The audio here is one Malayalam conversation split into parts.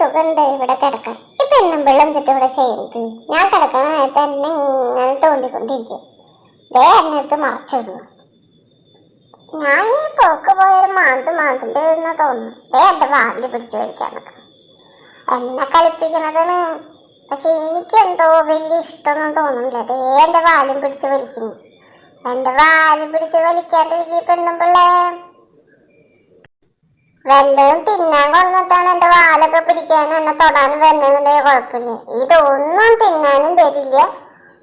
സുഖമുണ്ട് ഇവിടെ കിടക്കാൻ. ഈ പെണ്ണുമ്പിള്ള എന്നിട്ട് ഇവിടെ ചെയ്യുന്നത് ഞാൻ കിടക്കണ നേരത്തെ എന്നെ ഇങ്ങനെ തോണ്ടിക്കൊണ്ടിരിക്കും. ദേ എന്നെ അടുത്ത് മറച്ചിരുന്നു. ഞാൻ ഈ പോക്ക് പോയൊരു മാന്തിന്റെ വരുന്ന തോന്നുന്നു. ദേ എന്റെ വാലിൽ പിടിച്ചു വലിക്കാൻ നിൽക്കണം. എന്നെ കളിപ്പിക്കണതാണ്. പക്ഷെ എനിക്ക് എന്തോ വലിയ ഇഷ്ടമൊന്നും തോന്നുന്നില്ല. ദേ എന്റെ വാലും പിടിച്ച് വലിക്കുന്നു. എന്റെ വാലും പിടിച്ച് വലിക്കാണ്ടിരിക്കും പെണ്ണുമ്പിള്ളേ. വല്ലതും തിന്നാൻ കൊന്നിട്ടാണ് എന്റെ വാലൊക്കെ പിടിക്കാനും എന്നെ തൊടാനും വരുന്നുണ്ടെങ്കിൽ കുഴപ്പമില്ല. ഇതൊന്നും തിന്നാനും തരില്ല.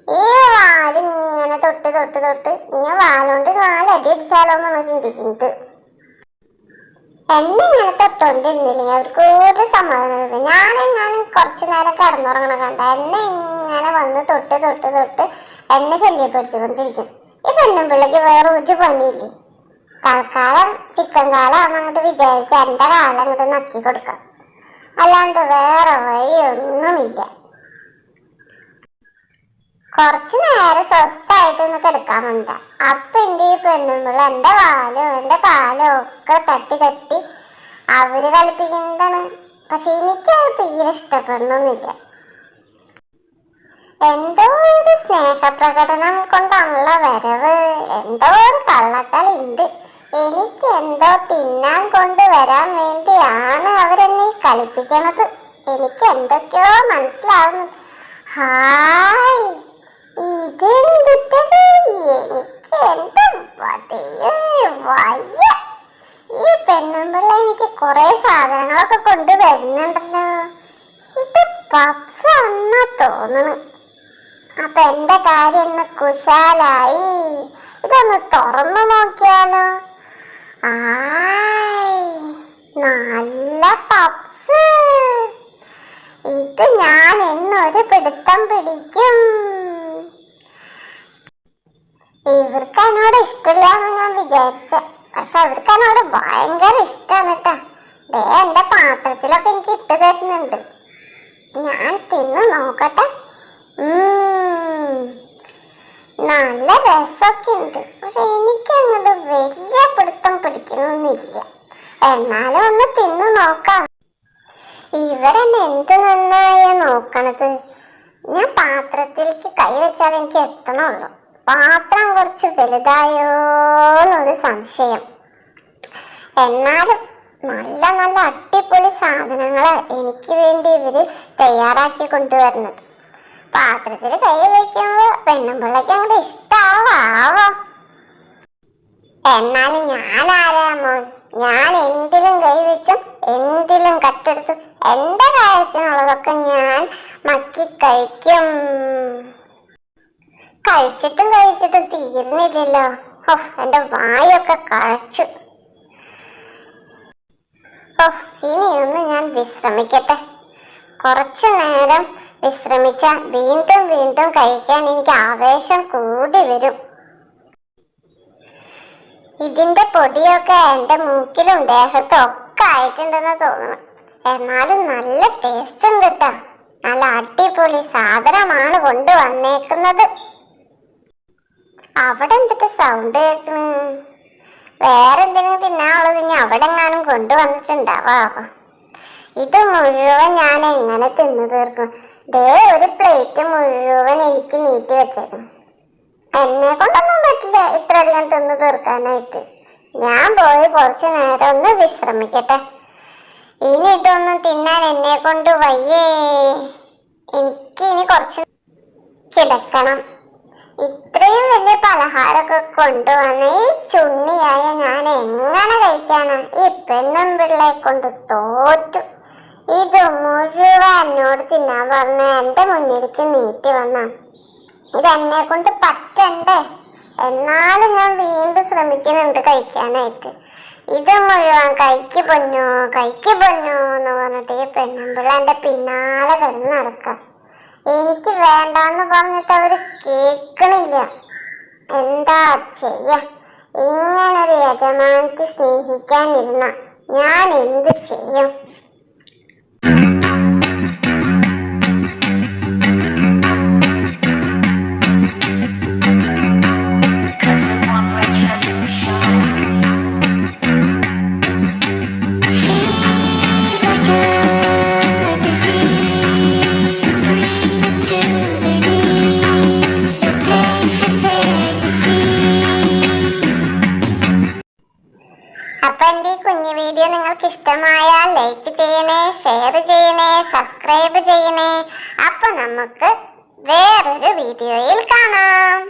ഈ വാല് ഇങ്ങനെ തൊട്ട് തൊട്ട് തൊട്ട് ഇങ്ങനെ വാലുകൊണ്ട് 4 അടി അടിച്ചാലോ എന്നാണ് ചിന്തിക്കുന്നത്. എന്നെ ഇങ്ങനെ തൊട്ടോണ്ടിരുന്നില്ലെങ്കിൽ അവർക്ക് ഒരു സമാധാനമില്ല. ഞാനെങ്ങാനും കുറച്ചു നേരം കിടന്നുറങ്ങണ കണ്ട എന്നെ ഇങ്ങനെ വന്ന് തൊട്ട് തൊട്ട് തൊട്ട് എന്നെ ശല്യപ്പെടുത്തിക്കൊണ്ടിരിക്കും. ഈ പെണ്ണുമ്പിള്ളക്ക് വേറെ ഒരു പണിയില്ലേ. തൽക്കാലം ചിക്കൻ കാലാണെന്ന് അങ്ങോട്ട് വിചാരിച്ച് എൻ്റെ കാലം അങ്ങോട്ട് നക്കി കൊടുക്കാം. അല്ലാണ്ട് വേറെ വഴിയൊന്നുമില്ല. കുറച്ചു നേരം സ്വസ്ഥായിട്ടൊന്ന് കിടക്കാൻ വന്നതാ. അപ്പൊ എൻ്റെ ഈ പെണ്ണുമ്പിള്ള എൻ്റെ വാലും എൻ്റെ കാലും ഒക്കെ തട്ടി തട്ടി അവര് കളിപ്പിക്കുന്നതാണ്. പക്ഷെ എനിക്കത് തീരെ ഇഷ്ടപ്പെടണമെന്നില്ല. എന്തോ ഒരു സ്നേഹപ്രകടനം കൊണ്ടുള്ള വരവ്, എന്തോ ഒരു കള്ളക്കളി ഉണ്ട്. എനിക്ക് എന്തോ തിന്നാൻ കൊണ്ടുവരാൻ വേണ്ടിയാണ് അവരെന്നെ കളിപ്പിക്കണത്. എനിക്ക് എന്തൊക്കെയോ മനസ്സിലാവുന്നു. ഹായ്, ഇതെന്തുട്ടത്? എനിക്ക് എന്റെ വയ്യ. ഈ പെണ്ണുമ്പിള്ള എനിക്ക് കുറെ സാധനങ്ങളൊക്കെ കൊണ്ടുവരുന്നുണ്ടല്ലോ. ഇത് പപ്സ് ആണെന്നാ തോന്നുന്നു. അപ്പൊ എന്റെ കാര്യം ഒന്ന് കുശാലായി. ഇതൊന്ന് തുറന്നു നോക്കിയാലോ. നല്ല പപ്സ്. ഇത് ഞാൻ എന്നൊരു പിടുത്തം പിടിക്കും. ഇവർക്ക് എന്നോട് ഇഷ്ടമില്ലാന്ന് ഞാൻ വിചാരിച്ച, പക്ഷെ അവർക്ക് എന്നോട് ഭയങ്കര ഇഷ്ടമാണ് കേട്ടാ. ദേ എന്റെ പാത്രത്തിലൊക്കെ എനിക്ക് ഇട്ട് തരുന്നുണ്ട്. ഞാൻ തിന്നു നോക്കട്ടെ. നല്ല രസമൊക്കെ ഉണ്ട്. പക്ഷെ എനിക്ക് അങ്ങോട്ട് വലിയ പിടുത്തം പിടിക്കണമെന്നില്ല. എന്നാലും ഒന്ന് തിന്നു നോക്കാം. ഇവരെന്നെ എന്ത് നന്നായ നോക്കണത്. ഞാൻ പാത്രത്തിലേക്ക് കൈ വെച്ചാൽ എനിക്ക് എത്തണുള്ളൂ. പാത്രം കുറച്ച് വലുതായോന്നൊരു സംശയം. എന്നാലും നല്ല നല്ല അടിപൊളി സാധനങ്ങള് എനിക്ക് വേണ്ടി ഇവര് തയ്യാറാക്കി കൊണ്ടുവരുന്നത്. പാത്രത്തിൽ കൈ വയ്ക്കുമ്പോ പെണ്ണുമ്പിള്ളക്ക് അങ്ങോട്ട് ഇഷ്ടാവോ. എന്നാലും ഞാൻ ആരാ മോൻ? ഞാൻ എന്തിലും കൈ വെച്ചും എന്തിലും കട്ടെടുത്തു എന്റെ കാര്യത്തിനുള്ളതൊക്കെ ഞാൻ മക്കി കഴിക്കും. കഴിച്ചിട്ടും തീർന്നില്ലല്ലോ. എന്റെ വായൊക്കെ കഴിച്ചു. ഇനിയൊന്ന് ഞാൻ വിശ്രമിക്കട്ടെ. കുറച്ചു നേരം വിശ്രമിച്ച വീണ്ടും വീണ്ടും കഴിക്കാൻ എനിക്ക് ആവേശം കൂടി വരും. ഇതിന്റെ പൊടിയൊക്കെ എന്റെ മൂക്കിലും ദേഹത്തും ഒക്കെ ആയിട്ടുണ്ടെന്ന് തോന്നുന്നു. എന്നാലും നല്ല ടേസ്റ്റ് ഉണ്ട് കേട്ടോ. നല്ല അടിപൊളി സാധനമാണ് കൊണ്ടുവന്നേക്കുന്നത്. അവിടെ എന്തിട്ട് സൗണ്ട് കേൾക്കണ്? വേറെ എന്തെങ്കിലും തിന്നാനുള്ളത് ഇനി അവിടെ എങ്ങാനും കൊണ്ടുവന്നിട്ടുണ്ടാവാ. ഇത് മുഴുവൻ ഞാൻ എങ്ങനെ തിന്നു തീർക്കും? ദേ ഒരു പ്ലേറ്റ് മുഴുവൻ എനിക്ക് നീട്ടി വെച്ചേക്കും. എന്നെ കൊണ്ടൊന്നും പറ്റില്ല ഇത്രയധികം തിന്നു തീർക്കാനായിട്ട്. ഞാൻ പോയി കുറച്ചു നേരം ഒന്ന് വിശ്രമിക്കട്ടെ. ഇനി ഇതൊന്നും തിന്നാൻ എന്നെ കൊണ്ട് വയ്യേ. എനിക്ക് ഇനി കുറച്ച് കിടക്കണം. ഇത്രയും വലിയ പലഹാരമൊക്കെ കൊണ്ടുവന്ന് ഈ ചുണ്ണിയായ ഞാൻ എങ്ങനെ കഴിക്കാനാ? ഈ പെണ്ണുമ്പിള്ളയെ കൊണ്ട് തോറ്റു. ഇത് മുഴുവൻ എന്നോട് തിന്നാൻ പറഞ്ഞ എന്റെ മുന്നിലേക്ക് നീട്ടി വന്ന ഇതെന്നെ കൊണ്ട് പറ്റണ്ടേ. എന്നാലും ഞാൻ വീണ്ടും ശ്രമിക്കുന്നുണ്ട് കഴിക്കാനായിട്ട്. ഇത് മുഴുവൻ കൈക്ക് പൊന്നോ എന്ന് പറഞ്ഞിട്ട് ഈ പെണ്ണുമ്പിള്ള എന്റെ പിന്നാലെ കിടന്ന് നടക്കാം. എനിക്ക് വേണ്ടാന്ന് പറഞ്ഞിട്ട് അവര് കേൾക്കണില്ല. എന്താ ചെയ്യാ? ഇങ്ങനൊരു യജമാനത്തെ സ്നേഹിക്കാനിരുന്ന ഞാൻ എന്ത് ചെയ്യും? ഇഷ്ടമായാൽ ലൈക്ക് ചെയ്യണേ, ഷെയർ ചെയ്യണേ, സബ്സ്ക്രൈബ് ചെയ്യണേ. അപ്പൊ നമുക്ക് വേറൊരു വീഡിയോയിൽ കാണാം.